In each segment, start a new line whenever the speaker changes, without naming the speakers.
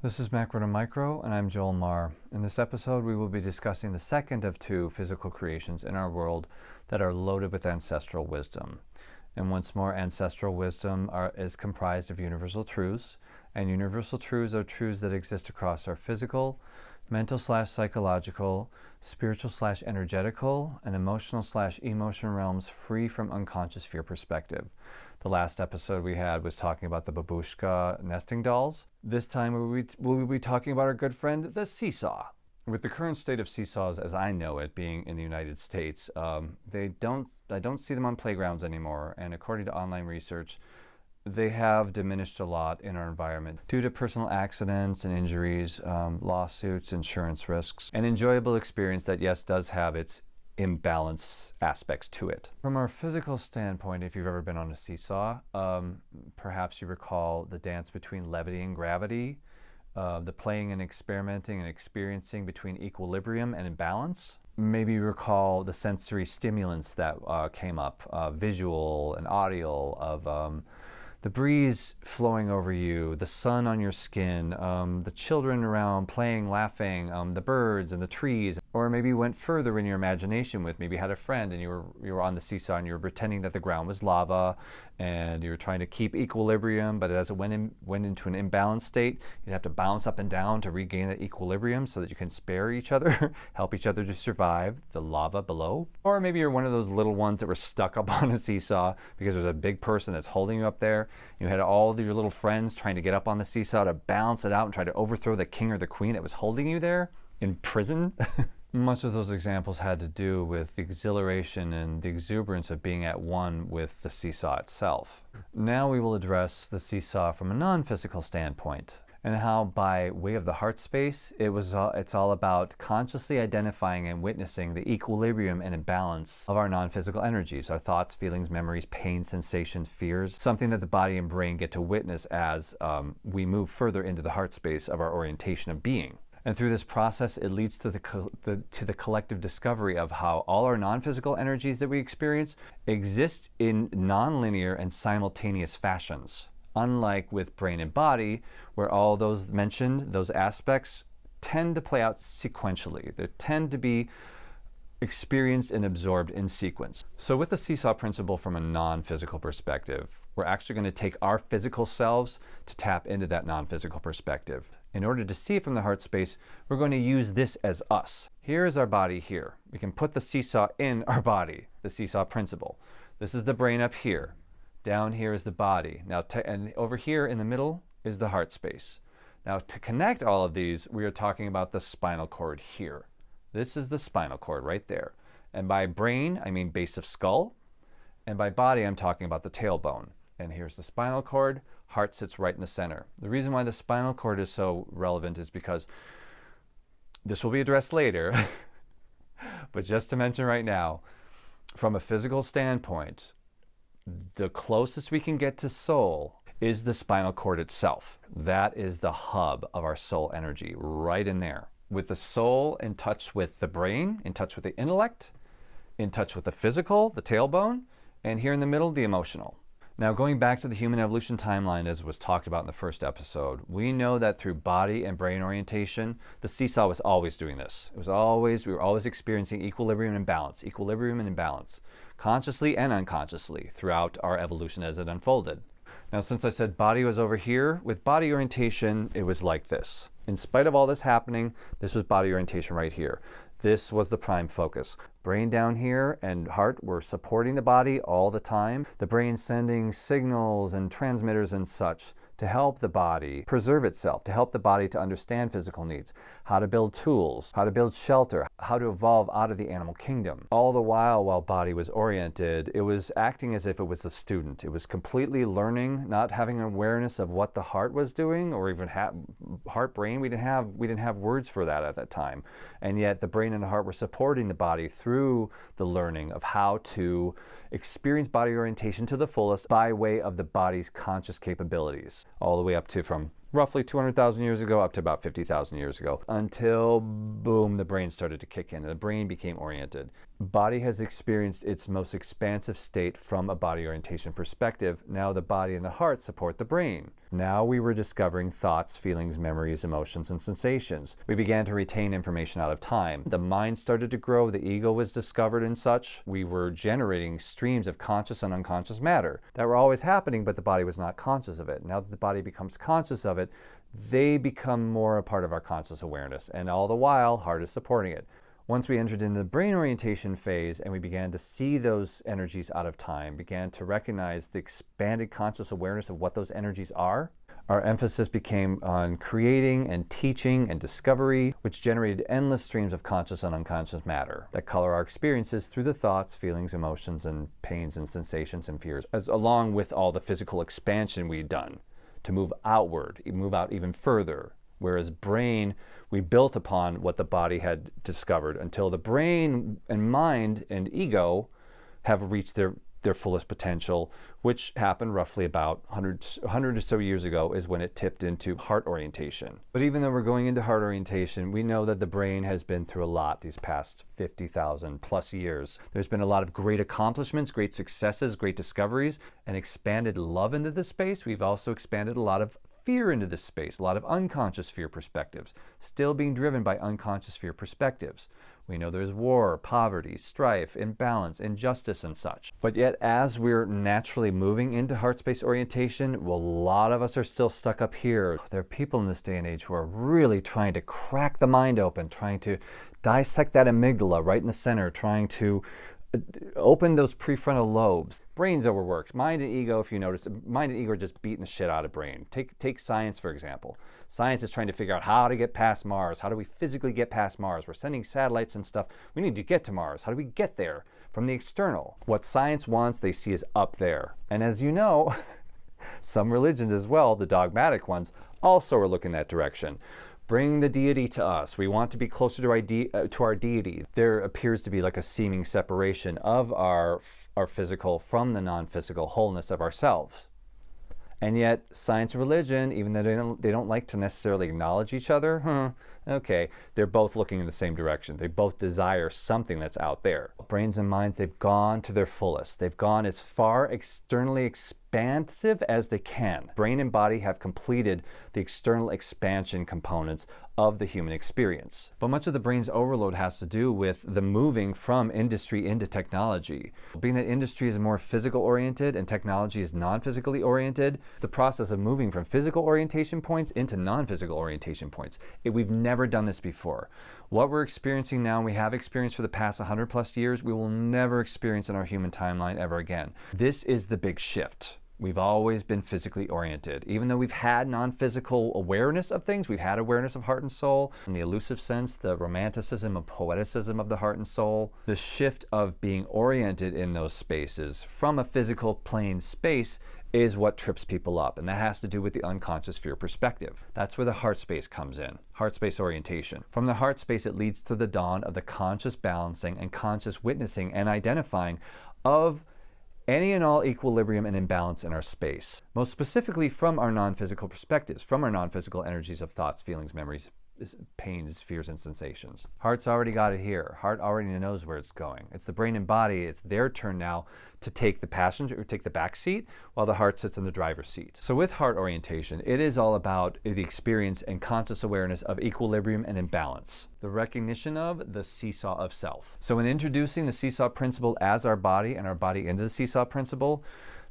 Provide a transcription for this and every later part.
This is Macro to Micro, and I'm Joel Marr. In this episode, we will be discussing the second of two physical creations in our world that are loaded with ancestral wisdom. And once more, ancestral wisdom is comprised of universal truths, and universal truths are truths that exist across our physical, mental/psychological, spiritual/energetical, and emotional/emotion realms free from unconscious fear perspective. The last episode we had was talking about the babushka nesting dolls. This time we'll be talking about our good friend, the seesaw. With the current state of seesaws, as I know it, being in the United States, I don't see them on playgrounds anymore, and according to online research, they have diminished a lot in our environment due to personal accidents and injuries, lawsuits, insurance risks, an enjoyable experience that, yes, does have its imbalance aspects to it. From our physical standpoint, if you've ever been on a seesaw, perhaps you recall the dance between levity and gravity, the playing and experimenting and experiencing between equilibrium and imbalance. Maybe you recall the sensory stimulants that came up, visual and audio, of the breeze flowing over you, the sun on your skin, the children around playing, laughing, the birds and the trees. Or maybe you went further in your imagination with maybe you had a friend and you were on the seesaw and you were pretending that the ground was lava and you were trying to keep equilibrium, but as it went into an imbalanced state, you'd have to bounce up and down to regain that equilibrium so that you can spare each other, help each other to survive the lava below. Or maybe you're one of those little ones that were stuck up on a seesaw because there's a big person that's holding you up there. You had all of your little friends trying to get up on the seesaw to balance it out and try to overthrow the king or the queen that was holding you there in prison. Much of those examples had to do with the exhilaration and the exuberance of being at one with the seesaw itself. Now we will address the seesaw from a non-physical standpoint, and how by way of the heart space, it's all about consciously identifying and witnessing the equilibrium and imbalance of our non-physical energies, our thoughts, feelings, memories, pain, sensations, fears, something that the body and brain get to witness as we move further into the heart space of our orientation of being. And through this process, it leads to the collective discovery of how all our non-physical energies that we experience exist in non-linear and simultaneous fashions. Unlike with brain and body, where all those mentioned, those aspects tend to play out sequentially. They tend to be experienced and absorbed in sequence. So with the Seesaw Principle from a non-physical perspective, we're actually going to take our physical selves to tap into that non-physical perspective. In order to see it from the heart space, we're going to use this as us. Here is our body here. We can put the seesaw in our body, the Seesaw Principle. This is the brain up here. Down here is the body. Now, and over here in the middle is the heart space. Now, to connect all of these, we are talking about the spinal cord here. This is the spinal cord right there. And by brain, I mean base of skull. And by body, I'm talking about the tailbone. And here's the spinal cord. Heart sits right in the center. The reason why the spinal cord is so relevant is because this will be addressed later. But just to mention right now, from a physical standpoint, the closest we can get to soul is the spinal cord itself. That is the hub of our soul energy, right in there. With the soul in touch with the brain, in touch with the intellect, in touch with the physical, the tailbone, and here in the middle, the emotional. Now, going back to the human evolution timeline, as was talked about in the first episode, we know that through body and brain orientation, the seesaw was always doing this. We were always experiencing equilibrium and imbalance, consciously and unconsciously throughout our evolution as it unfolded. Now, since I said body was over here, with body orientation, it was like this. In spite of all this happening, this was body orientation right here. This was the prime focus. Brain down here and heart were supporting the body all the time. The brain sending signals and transmitters and such to help the body preserve itself, to help the body to understand physical needs, how to build tools, how to build shelter, how to evolve out of the animal kingdom. All the while body was oriented, it was acting as if it was the student. It was completely learning, not having an awareness of what the heart was doing, or even heart brain. We didn't have words for that at that time. And yet the brain and the heart were supporting the body through the learning of how to experience body orientation to the fullest by way of the body's conscious capabilities, all the way up to from roughly 200,000 years ago up to about 50,000 years ago, until boom, the brain started to kick in and the brain became oriented. Body has experienced its most expansive state from a body orientation perspective. Now the body and the heart support the brain. Now we were discovering thoughts, feelings, memories, emotions, and sensations. We began to retain information out of time. The mind started to grow, the ego was discovered and such. We were generating streams of conscious and unconscious matter that were always happening, but the body was not conscious of it. Now that the body becomes conscious of it, they become more a part of our conscious awareness, and all the while, heart is supporting it. Once we entered into the brain orientation phase and we began to see those energies out of time, began to recognize the expanded conscious awareness of what those energies are, our emphasis became on creating and teaching and discovery, which generated endless streams of conscious and unconscious matter that color our experiences through the thoughts, feelings, emotions, and pains and sensations and fears, along with all the physical expansion we'd done to move outward, move out even further. Whereas brain, we built upon what the body had discovered until the brain and mind and ego have reached their fullest potential, which happened roughly about 100 or so years ago is when it tipped into heart orientation. But even though we're going into heart orientation, we know that the brain has been through a lot these past 50,000 plus years. There's been a lot of great accomplishments, great successes, great discoveries, and expanded love into this space. We've also expanded a lot of fear into this space, a lot of unconscious fear perspectives, still being driven by unconscious fear perspectives. We know there's war, poverty, strife, imbalance, injustice, and such. But yet, as we're naturally moving into heart space orientation, well, a lot of us are still stuck up here. There are people in this day and age who are really trying to crack the mind open, trying to dissect that amygdala right in the center, trying to open those prefrontal lobes. Brain's overworked. Mind and ego, if you notice, mind and ego are just beating the shit out of brain. Take science, for example. Science is trying to figure out how to get past Mars. How do we physically get past Mars? We're sending satellites and stuff. We need to get to Mars. How do we get there from the external? What science wants, they see is up there. And as you know, some religions as well, the dogmatic ones, also are looking that direction. Bring the deity to us. We want to be closer to our deity. There appears to be like a seeming separation of our physical from the non-physical wholeness of ourselves. And yet, science and religion, even though they don't like to necessarily acknowledge each other, okay, they're both looking in the same direction. They both desire something that's out there. Brains and minds, they've gone to their fullest. They've gone as far externally expansive as they can. Brain and body have completed the external expansion components of the human experience. But much of the brain's overload has to do with the moving from industry into technology. Being that industry is more physical oriented and technology is non-physically oriented, the process of moving from physical orientation points into non-physical orientation points. We've never done this before. What we're experiencing now, we have experienced for the past 100 plus years, we will never experience in our human timeline ever again. This is the big shift. We've always been physically oriented. Even though we've had non-physical awareness of things, we've had awareness of heart and soul, in the elusive sense, the romanticism and poeticism of the heart and soul, the shift of being oriented in those spaces from a physical plane space is what trips people up, and that has to do with the unconscious fear perspective. That's where the heart space comes in, heart space orientation. From the heart space, it leads to the dawn of the conscious balancing and conscious witnessing and identifying of any and all equilibrium and imbalance in our space, most specifically from our non-physical perspectives, from our non-physical energies of thoughts, feelings, memories, pains, fears, and sensations. Heart's already got it here. Heart already knows where it's going. It's the brain and body. It's their turn now to take the passenger or take the back seat while the heart sits in the driver's seat. So with heart orientation, it is all about the experience and conscious awareness of equilibrium and imbalance, the recognition of the seesaw of self. So in introducing the Seesaw Principle as our body and our body into the Seesaw Principle,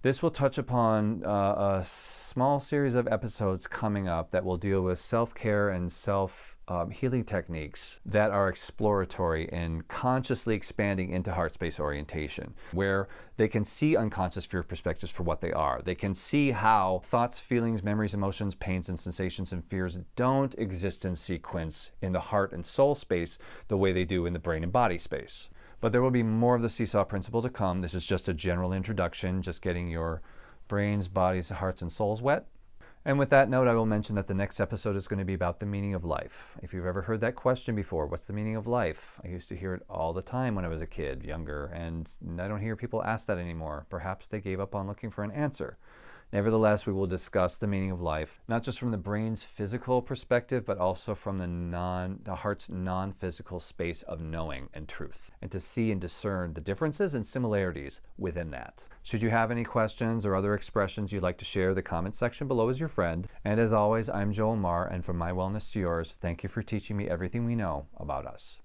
this will touch upon a small series of episodes coming up that will deal with self-care and self-healing techniques that are exploratory and consciously expanding into heart space orientation, where they can see unconscious fear perspectives for what they are. They can see how thoughts, feelings, memories, emotions, pains, and sensations and fears don't exist in sequence in the heart and soul space the way they do in the brain and body space. But there will be more of the Seesaw Principle to come. This is just a general introduction, just getting your brains, bodies, hearts, and souls wet. And with that note, I will mention that the next episode is going to be about the meaning of life. If you've ever heard that question before, what's the meaning of life? I used to hear it all the time when I was a kid, younger, and I don't hear people ask that anymore. Perhaps they gave up on looking for an answer. Nevertheless, we will discuss the meaning of life, not just from the brain's physical perspective, but also from the heart's non-physical space of knowing and truth, and to see and discern the differences and similarities within that. Should you have any questions or other expressions you'd like to share, the comment section below is your friend. And as always, I'm Joel Marr, and from my wellness to yours, thank you for teaching me everything we know about us.